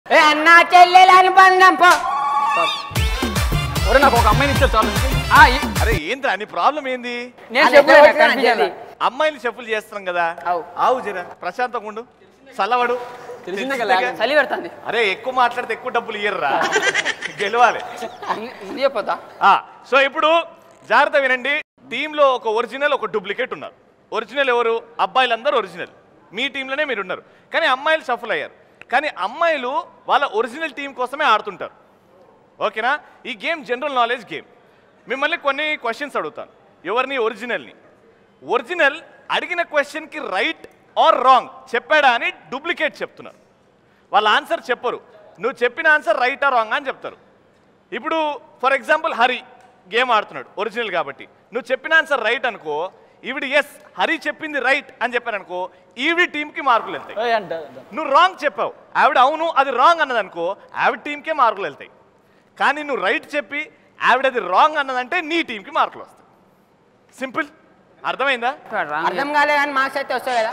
ఏ అన్నా చెల్లెలు అనుబంధం పో ఒరే నాకు ఒక అమ్మాయిని ఇచ్చారు చాలు అరే ఏంద్రా నీ ప్రాబ్లం ఏంది అమ్మాయిని షఫుల్ చేస్తున్నాం కదా ఆవు జరా ప్రశాంతంగా ఉండు చల్లవాడు చలి పెడుతుంది అరే ఎక్కువ మాట్లాడితే ఎక్కువ డబ్బులు ఇయ్యర్రా గెలవాలి చెప్పొద్దా సో ఇప్పుడు జాగ్రత్త వినండి టీంలో ఒక ఒరిజినల్ ఒక డూప్లికేట్ ఉన్నారు ఒరిజినల్ ఎవరు అబ్బాయిలందరూ ఒరిజినల్ మీ టీంలోనే మీరు ఉన్నారు కానీ అమ్మాయిలు షఫుల్ అయ్యారు కానీ అమ్మాయిలు వాళ్ళ ఒరిజినల్ టీం కోసమే ఆడుతుంటారు ఓకేనా ఈ గేమ్ జనరల్ నాలెడ్జ్ గేమ్ మిమ్మల్ని కొన్ని క్వశ్చన్స్ అడుగుతాను ఎవరిని ఒరిజినల్ అడిగిన క్వశ్చన్కి రైట్ ఆర్ రాంగ్ చెప్పాడా అని డూప్లికేట్ చెప్తున్నారు వాళ్ళ ఆన్సర్ చెప్పరు నువ్వు చెప్పిన ఆన్సర్ రైట్ ఆర్ రాంగ్ అని చెప్తారు ఇప్పుడు ఫర్ ఎగ్జాంపుల్ హరి గేమ్ ఆడుతున్నాడు ఒరిజినల్ కాబట్టి నువ్వు చెప్పిన ఆన్సర్ రైట్ అనుకో ఈవిడ ఎస్ హరి చెప్పింది రైట్ అని చెప్పారనుకో ఈవిడ టీంకి మార్కులు వెళ్తాయి నువ్వు రాంగ్ చెప్పావు ఆవిడ అవును అది రాంగ్ అన్నదనుకో ఆవిడ టీంకే మార్కులు వెళ్తాయి కానీ నువ్వు రైట్ చెప్పి ఆవిడది రాంగ్ అన్నదంటే నీ టీంకి మార్కులు వస్తాయి సింపుల్ అర్థమైందా అర్థం కాలే కానీ మార్క్స్ అయితే వస్తాయి కదా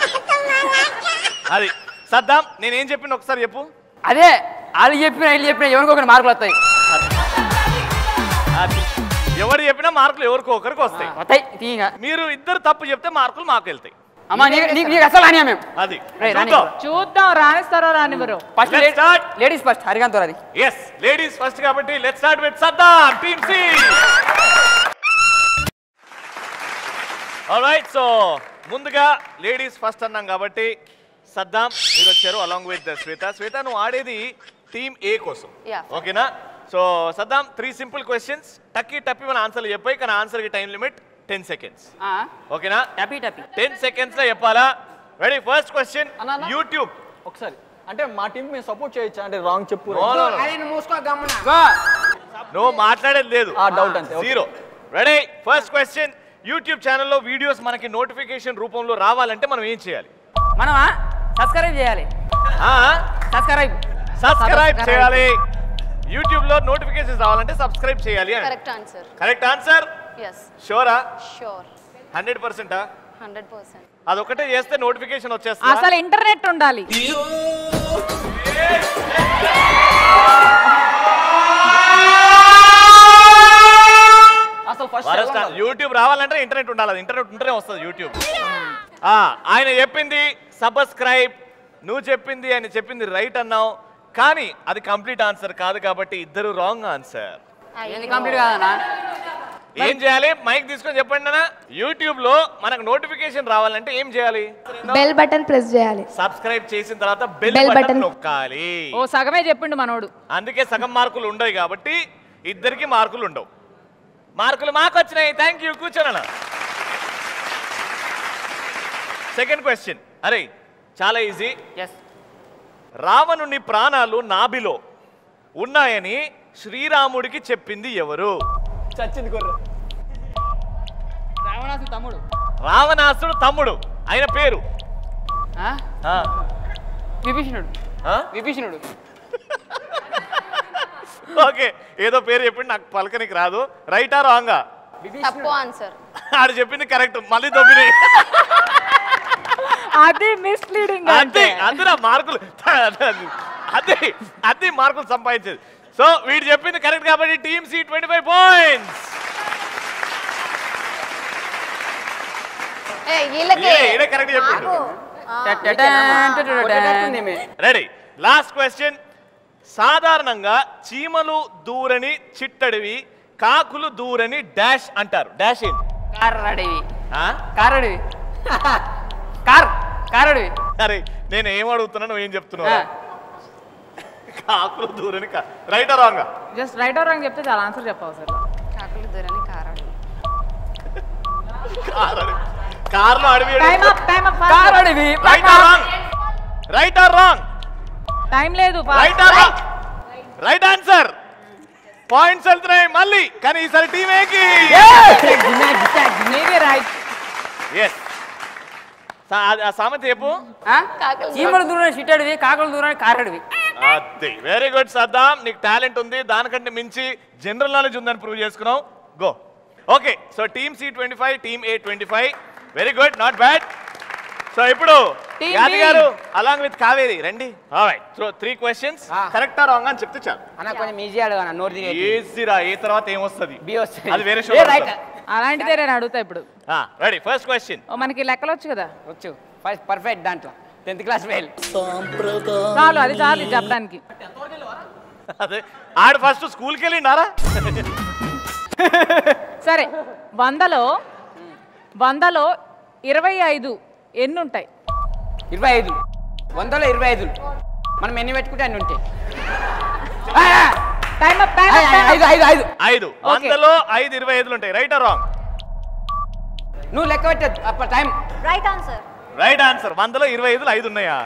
అది సద్దాం నేనేం చెప్పిన ఒకసారి చెప్పు అదే వాళ్ళు చెప్పిన వీళ్ళు చెప్పిన ఎవరికో ఒకటి మార్కులు వస్తాయి ఎవరు చెప్పినా మార్కులు ఎవరికో ఒకరికి వస్తాయి వస్తాయి తీయగా మీరు ఇద్దరు తప్పు చెప్తే మార్కులు మాకు వెళ్తాయి అమ్మా నీకు అసలు రానియా మేము అది చూద్దాం రాణిస్తారో రానివ్వరు. ఫస్ట్ లేడీస్ ఫస్ట్ హరికాంత్ అది ఎస్ లేడీస్ ఫస్ట్ కాబట్టి let's start with Saddam team C alright so ముందుగా లేడీస్ ఫస్ట్ అన్నాం కాబట్టి సద్దాం మీరు వచ్చారు అలాంగ్ విత్ శ్వేత నువ్వు ఆడేది టీమ్ ఏ కోసం ఓకేనా సో సద్దాం 3 సింపుల్ క్వశ్చన్స్ టప్పి మన ఆన్సర్లు చెప్పాయి కానీ ఆన్సర్కి టైం లిమిట్ 10 seconds ఓకేనా టపీ 10 seconds లో చెప్పాలా రెడీ ఫస్ట్ క్వశ్చన్ యూట్యూబ్ ఒకసారి అంటే మా టీం మేము సపోర్ట్ చేయొచ్చా అంటే రాంగ్ చెప్పు మూసుకో గమ్మున నువ్వు మాట్లాడేది లేదు డౌట్ అంతే zero ready first question YouTube ఛానల్లో వీడియోస్ మనకి నోటిఫికేషన్ రూపంలో రావాలంటే మనం ఏం చేయాలి మనమా సబ్స్క్రైబ్ చేయాలి సబ్స్క్రైబ్ చేయాలి యూట్యూబ్ లో నోటిఫికేషన్స్ రావాలంటే సబ్స్క్రైబ్ చేయాలి అని. Correct answer. Correct answer. Yes షూరా? షూర్. 100%. 100%. అదొకటే చేస్తే నోటిఫికేషన్ వచ్చేస్తుంది. అసలు ఇంటర్నెట్ ఉండాలి. అసలు ఫస్ట్ యూట్యూబ్ రావాలంటే ఇంటర్నెట్ ఉండాలి. ఇంటర్నెట్ ఉంటేనే వస్తుంది యూట్యూబ్. ఆయన చెప్పింది సబ్స్క్రైబ్, నువ్వు చెప్పింది ఆయన చెప్పింది రైట్ అన్నావు, కానీ అది కంప్లీట్ ఆన్సర్ కాదు కాబట్టి ఇద్దరు రాంగ్ ఆన్సర్. కంప్లీట్ కాదన్నా. ఏం చేయాలి? మైక్ తీసుకొని చెప్పండి అన్న. యూట్యూబ్ లో మనకు నోటిఫికేషన్ రావాలంటే ఏం చేయాలి? బెల్ బటన్ ప్రెస్ చేయాలి. సబ్స్క్రైబ్ చేసిన తర్వాత బెల్ Bell బటన్ button. నొక్కాలి. ఓ సగమే చెప్పిండు మనోడు. అందుకే సగం మార్కులు ఉండవు కాబట్టి ఇద్దరికి మార్కులు ఉండవు. మార్కులు మాకు వచ్చినాయి. Thank you. కూర్చోనన్నా. Second question. అరే చాలా ఈజీ. ఎస్. రావణుని ప్రాణాలు నాభిలో ఉన్నాయని శ్రీరాముడికి చెప్పింది ఎవరు? చచ్చింది కొర్ర. రావణాసుడు తమ్ముడు. రావణాసుడు తమ్ముడు. ఆయన పేరు? విభీషణుడు. విభీషణుడు. ఓకే, ఏదో పేరు చెప్పింది, నాకు పలకనికి రాదు. రైటా రాంగా? తప్పు ఆన్సర్. ఆడు చెప్పింది కరెక్ట్. మళ్ళీ దొబ్బినాయి. అది మిస్లీడింగ్. అంతే అందులో మార్కులు అదే మార్కులు సంపాదించేది. సో వీడు చెప్పింది కరెక్ట్ కాబట్టి టీమ్ సి 25 పాయింట్స్. కరెక్ట్ చెప్పిండు. రెడీ. Last question. సాధారణంగా చీమలు దూరని చిట్టడివి, కాకులు దూరని డాష్ అంటారు. డాష్ ఏంటి? కారడివి. కారడివి. కారడివి. అరే నేను ఏం అడుగుతున్నా నువ్వు ఏం చెప్తున్నావు? కాకులు దూరని రైట్ ఆ wrong? Just right or wrong చెప్తే చాలా ఆన్సర్ చెప్పావు సార్. కాకులు దూరని కారడి. కార్లో అడవి. Time up. Time up. కారడివి. రైట్ ఆ రాంగ్? రైట్ ఆ రాంగ్? టైం లేదు. రైట్ ఆ రాంగ్? Right answer. పాయింట్స్ వెళ్తున్నాయి మళ్ళీ, కానీ ఈసారి టీమ్ ఏకి. Maybe right. ఎస్. సామెత చెప్పు. చీమలు దూరం చిట్టడివి, కాకులు దూరం కారడివి. అదే. వెరీ గుడ్ సద్దాం, నీకు టాలెంట్ ఉంది, దానికంటే మించి జనరల్ నాలెడ్జ్ ఉందని ప్రూవ్ చేసుకున్నావు. Go. Okay, so team C 25, team A 25. Very good, not bad. So ఇప్పుడు యాది గారు అలాంగ్ విత్ కావేరి రండి. ఆల్రైట్. సో 3 క్వశ్చన్స్ కరెక్టా రాంగ్ అని చెప్తే చాలు. అన్న కొంచెం ఈజీ అడగనా? నోట్ తిరిగి ఈజీరా. ఏ తర్వాత ఏమొస్తుంది? బి వస్తుంది. అది వేరే షో. రైట్. అలాంటిదే నేను అడుగుతా ఇప్పుడు. రెడీ. First question. మనకి లెక్కలు వచ్చు కదా? వచ్చు. ఫస్ట్ పర్ఫెక్ట్ దాంట్లో 10th క్లాస్ ఫెయిల్. చాలు, అది చాలు చెప్పడానికి. అదే ఆడు ఫస్ట్ స్కూల్కి వెళ్ళిండారా? సరే, 100లో 25 ఎన్ని ఉంటాయి? 25. 100లో 25. మనం ఎన్ని పెట్టుకుంటే అన్ని ఉంటాయి. Time up. 5. 100లో 5 25 ఉంటాయి. రైట్ ఆ రాంగ్? నువ్వు లెక్క పెట్టద్దు అప్పుడు time. Right answer. Right answer. 100లో 25 5 ఉన్నాయా?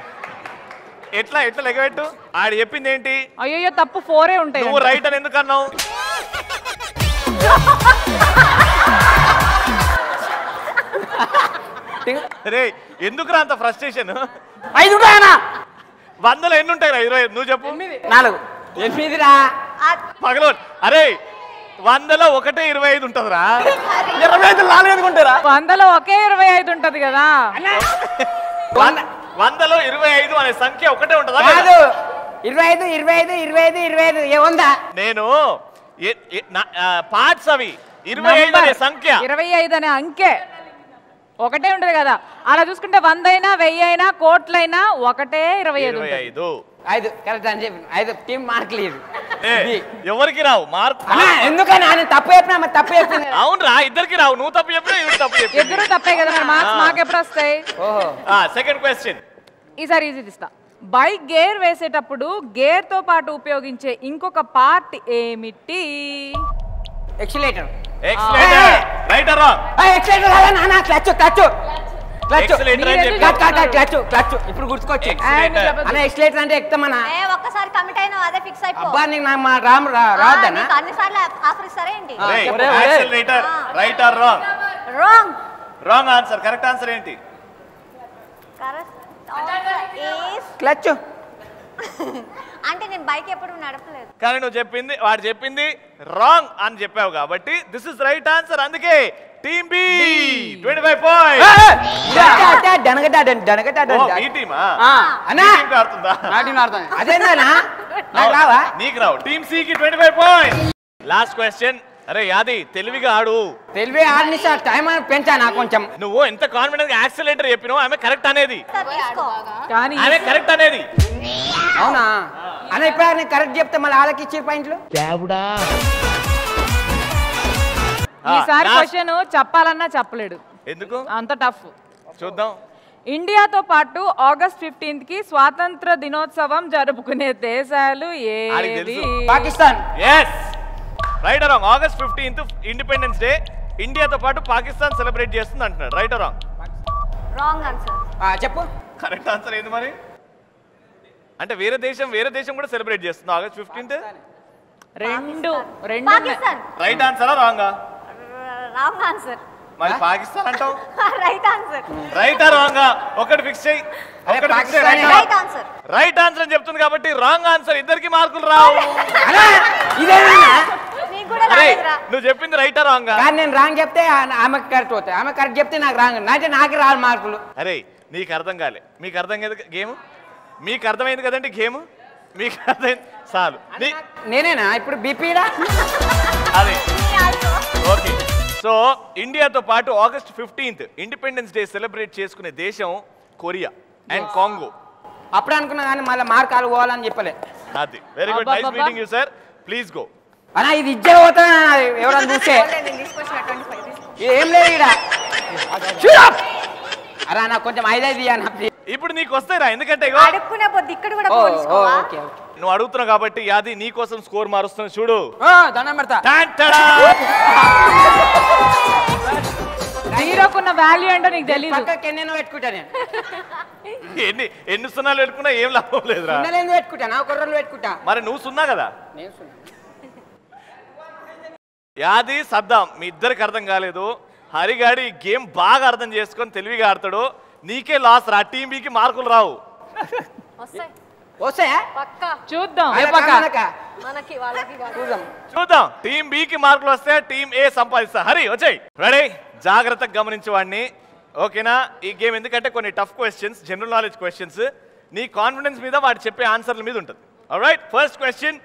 ఎట్లా లెక్క పెట్టు. ఆడు చెప్పింది ఏంటి? అయ్యో తప్పు, 4 ఉంటాయి. నువ్వు రైట్ అని ఎందుకు అన్నావు? రే ఎందుకురా అంత ఫ్రస్ట్రేషన్? 5 ఉంటాయనా? 100లో ఎన్ని ఉంటాయి? 25. నువ్వు చెప్పు. 4. 8 రా పగలో. అరే 100లో 1-25 ఉంటదిరా. 25 4 ఎందుకుంటారా? 100లో ఒకే 25 ఉంటది కదా. 100లో 25 అనే సంఖ్య ఒకటే ఉంటదా? కాదు. 25 25 25 25 ఏముందా? నేను పార్ట్స్ అవి 25 అనే సంఖ్య. 25 అనే అంకె ఒకటే ఉంటది కదా. అలా చూసుకుంటే 100 అయినా 1000 అయినా కోట్లైనా ఒకటే 25. 5 కరెక్ట్ అని చెప్పి 5 టీం మార్క్ లేదు. ఎవరికి రావు మార్క్? ఎందుకని నేను తప్పు చెప్పినా తప్పు చెప్పింది. అవునరా, ఇద్దరికి రావు. నువ్వు తప్పు చెప్పినా ఇవి తప్పు చెప్పి ఇద్దరు తప్పే కదా. మరి మార్క్స్ మాకు ఎప్పుడు వస్తాయి? Second question. ఈసారి ఈజీ తీస్తా. బైక్ గేర్ వేసేటప్పుడు గేర్ తో పాటు ఉపయోగించే ఇంకొక పార్ట్ ఏమిటి? Accelerator. Right or wrong? Accelerator కాదా నాన్న? Clutch clutch clutch clutch clutch. ఇప్పుడు గుర్తుకొచ్చి అన్న ఎక్సిలేటర్ అంటే ఎక్కుతామన్నా. ఒక్కసారి కమిట్ అయినా అదే ఫిక్స్ అయిపో. అబ్బా నీకు నా రామ్ రావద్దన్నా? అన్నిసార్లు ఆఫర్ ఇస్తారా ఏంటి? Accelerator. Right or wrong? Wrong. Wrong answer. Correct answer ఏంటి? Correct answer is clutch. అంటే నేను బైక్ ఎప్పుడు నడపలేదు. కానీ నువ్వు చెప్పింది వాడు చెప్పింది రాంగ్ అని చెప్పావు కాబట్టి దిస్ ఇస్ రైట్ ఆన్సర్. అందుకే టీమ్ బి 25 పాయింట్స్. ఈ టీమా నీకు రావు. టీమ్ సి కి 25 పాయింట్స్. Last question. అరే యాది తెలివిగా ఆడు. తెలివి ఆడిని సార్ టైం పెంచా నాకు కొంచెం. నువ్వు ఎంత కాన్ఫిడెంట్ గా యాక్సిలరేటర్ చెప్పినావు ఆమె కరెక్ట్ అనేది. కానీ ఆమె కరెక్ట్ అనేది. అవునా అన్న ఇప్పుడు నేను కరెక్ట్ చెప్తే మళ్ళీ వాళ్ళకి ఇచ్చే పాయింట్లు. ఈసారి క్వశ్చన్ చెప్పాలన్నా చెప్పలేడు. ఎందుకు అంత టఫ్. చూద్దాం. ఇండియాతో పాటు ఆగస్ట్ 15 కి స్వాతంత్ర దినోత్సవం జరుపుకునే దేశాలు ఏవి? Pakistan. yes right or wrong. August 15th independence day ఇండియాతో పాటు పాకిస్తాన్ సెలబ్రేట్ చేస్తుంది అంటున్నాడు. Right or wrong? Wrong answer. చెప్పు కరెక్ట్ ఆన్సర్ ఏంది మరి? అంటే వేరే దేశం కూడా సెలబ్రేట్ చేస్తుంది ఆగస్ట్ 15th. రెండు పాకిస్తాన్. రైట్ ఆన్సరా రాంగా? Wrong answer. మరి పాకిస్తాన్ అంటావు. Right answer. రైటా రాంగా? ఒకటి ఫిక్స్ చేయి. ఒకటి ఫిక్స్ చేయి. Right answer. రైట్ ఆన్సర్ అని చెప్తుంది కాబట్టి రాంగ్ ఆన్సర్. ఇద్దరికి మార్కులు రావు. నీకు కూడా అరే రాలేదురా. నువ్వు చెప్పింది రైటా రాంగా? కానీ నేను రాంగ్ చెప్తే ఆమెకు కరెక్ట్ అవుతాయి. ఆమె కరెక్ట్ చెప్తే నాకు రాంగ్ అంటే నాకు రాదు మార్కులు. అరే నీకు అర్థం కాలే. మీకు అర్థం కదా గేమ్? మీకు అర్థమైంది కదండి గేమ్? మీకు అర్థమైంది చాలు. నేనేనా ఇప్పుడు బీపీడా? అదే ఓకే. సో ఇండియాతో పాటు August 15th independence day celebrate చేసుకునే దేశం కొరియా అండ్ కాంగో. అప్పుడు అనుకున్నా కానీ మళ్ళీ మార్కాలు పోవాలని చెప్పలే. అది very good. Nice meeting you sir. Please go. అన్నా ఇది ఇచ్చే పోతా ఎవరైనా చూస్తే ఏం లేదు ఇక్కడ. అరే నాకు కొంచెం ఐదైదు ఇప్పుడు నీకు వస్తాయిరా. ఎందుకంటే అడుక్కునే పొద్దు ఇక్కడ కూడా పోల్చుకోవా? నువ్వు అడుగుతున్నావు కాబట్టి యాది నీ కోసం స్కోర్ మారుస్తుంది చూడు. దండం పెడతా. జీరోకున్న వాల్యూ అంటే నీకు తెలియదు. పక్కకి ఎన్నెన్నో పెట్టుకుంటా నేను. ఎన్ని సున్నాలు పెట్టుకున్నా ఏం లాభం లేదురా. సున్నాలు పెట్టుకుంటా ఒక రెండు పెట్టుకుంటా. మరి నువ్వు సున్నా కదా. నేను సున్నా. యాది సద్దాం మీ ఇద్దరికి అర్థం కాలేదు. హరిగాడి గేమ్ బాగా అర్థం చేసుకొని తెలివిగా ఆడతాడు. నీకే లాస్ రా. టీం బికి మార్కులు రావు. చూద్దాం. చూద్దాం టీం బికి మార్కులు వస్తే టీం ఏ సంపాదిస్తా. హరి వచ్చాయి. రెడీ? జాగ్రత్తగా గమనించు వాడిని. ఓకేనా? ఈ గేమ్ ఎందుకంటే కొన్ని tough questions, general knowledge questions. నీ కాన్ఫిడెన్స్ మీద వాడు చెప్పే ఆన్సర్ల మీద ఉంటుంది. Alright, first question.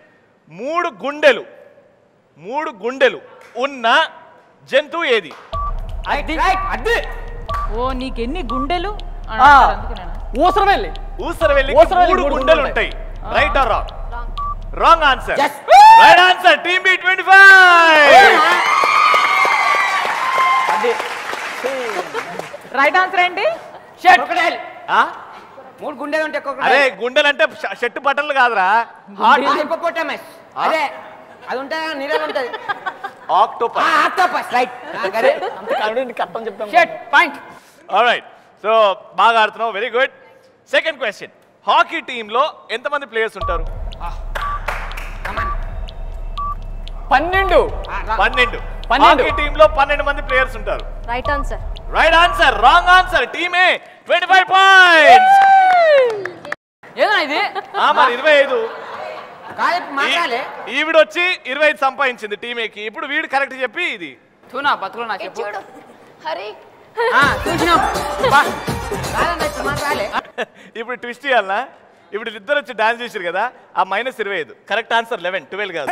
మూడు గుండెలు ఉన్న జంతువు ఏది? ఓ నీకెన్ని గుండెలు? ఊసరవెల్లి. ఊసరవెల్లి మూడు గుండెలు ఉంటాయి. Right or wrong? Wrong answer. Right answer. Team B 25. Right answer ఏంటి? మూడు గుండెలు ఉంటాయి. అరే గుండెలు అంటే షర్ట్ బట్టలు కాదురా. హిప్పోపోటమస్. అదే అది ఉంటే నీళ్ళలో ఉంటది. ఆక్టోపస్. Octopus right. అర్థం చెప్తాం. పాయింట్. ఆల్రైట్. సో బాగా ఆడుతున్నావు. Very good. Second question. Hockey టీంలో ఎంతమంది ప్లేయర్స్ ఉంటారు? 12. హాకీ టీంలో 12 మంది ప్లేయర్స్ ఉంటారు. Right answer. Right answer. Wrong answer. Team A 25 points. ఏనా ఇది? మరి 25. ఈవిడ వచ్చి 25 సంపాదించింది టీమ్ ఏకి. ఇప్పుడు వీడు కరెక్ట్ చెప్పి ఇది చూనా బతుకులో నా చెప్పు. హరి ఇప్పుడు ట్విస్ట్ చేయాలనా? ఇప్పుడు ఇద్దరు వచ్చి డాన్స్ చేశారు కదా. ఆ -25. కరెక్ట్ ఆన్సర్ 11, 12 కాదు.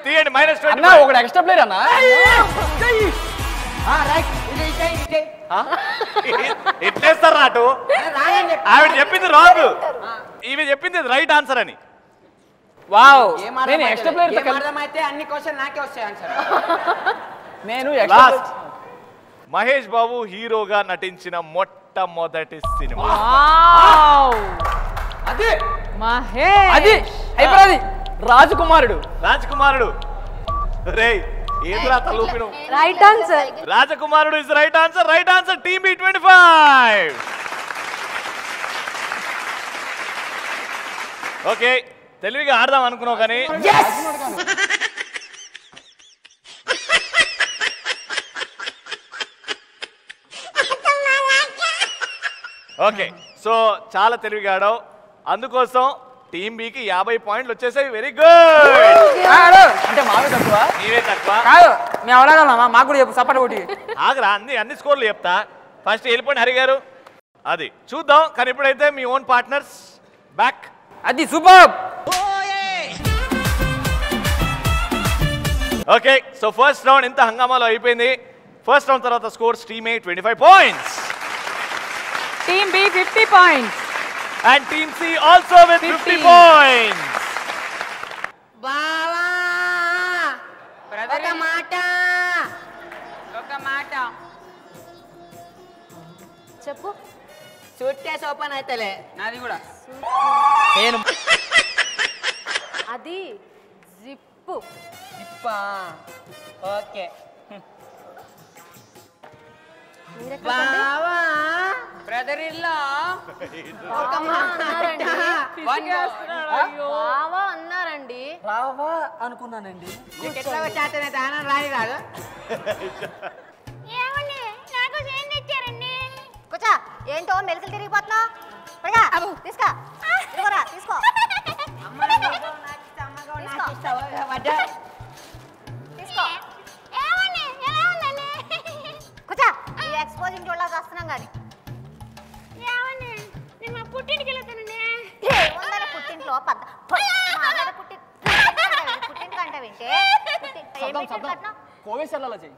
తీయండి -20. ఒక ఎక్స్ట్రా ప్లేయర్ అన్నా. ఎట్లేస్తారు రాటు? ఆవిడ చెప్పింది రాంగ్, ఇవి చెప్పింది రైట్ ఆన్సర్ అని. వావ్. నేను ఎక్స్ట్రా ప్లేయర్ అయితే అన్ని క్వశ్చన్ నాకే వస్తాయి ఆన్సర్. నేను లాస్ట్ మహేష్ బాబు హీరోగా నటించిన మొట్టమొదటి సినిమా. అది మహేష్. అది అయిపోయింది. రాజకుమారుడు. రే ఏంద్రా తలూపిను? Right answer. రాజకుమారుడు is right answer. Right answer. Team B 25. Okay, తెలివిగా ఆడదాం అనుకున్నావు కానీ ఓకే. సో చాలా తెలివిగా ఆడావు. అందుకోసం టీమ్ బికి 50 పాయింట్లు వచ్చేసాయి. Very good. అంటే మావే తక్కువ నీవే తక్కువ కాదు మేము అవలాడమ్మా మాకు కూడా చెప్పు సపోర్ట్ ఒకటి. ఆగరా అన్ని స్కోర్లు చెప్తా. ఫస్ట్ వెళ్ళిపోండి హరి గారు. అది చూద్దాం. కానీ ఇప్పుడైతే మీ ఓన్ పార్ట్నర్స్ బ్యాక్. అది super. Okay so first round ఇంత హంగామాలో అయిపోయింది. ఫస్ట్ రౌండ్ తర్వాత scores team A 25 points, team B 50 points and team C also with 50 points. బావా ఒక మాట చెప్పు. సూట్ కేసు ఓపెన్ అయితేలే నాది కూడా. నేను అది జిప్పు. ఇప్పా ఓకే. మీరెక్కడండి? బావా బ్రదర్ ఇల్లా బావా అన్నారండి. అయ్యో. బావా అన్నారండి. రావా అనుకున్నానండి. ఎట్లా వచ్చేతనే దానం రాయి కాదు. కూర్చో. ఏంటో మెలికలు తిరిగిపోతున్నావు. తీసుకో తీసుకో. తీసుకో. కూర్చో. ఈ ఎక్స్పోజింగ్ చూడలేక వస్తున్నాం కానీ పుట్టింట్లో పుట్టింటి కంటే వింటే కోవేశ్వరాల చెయ్యి.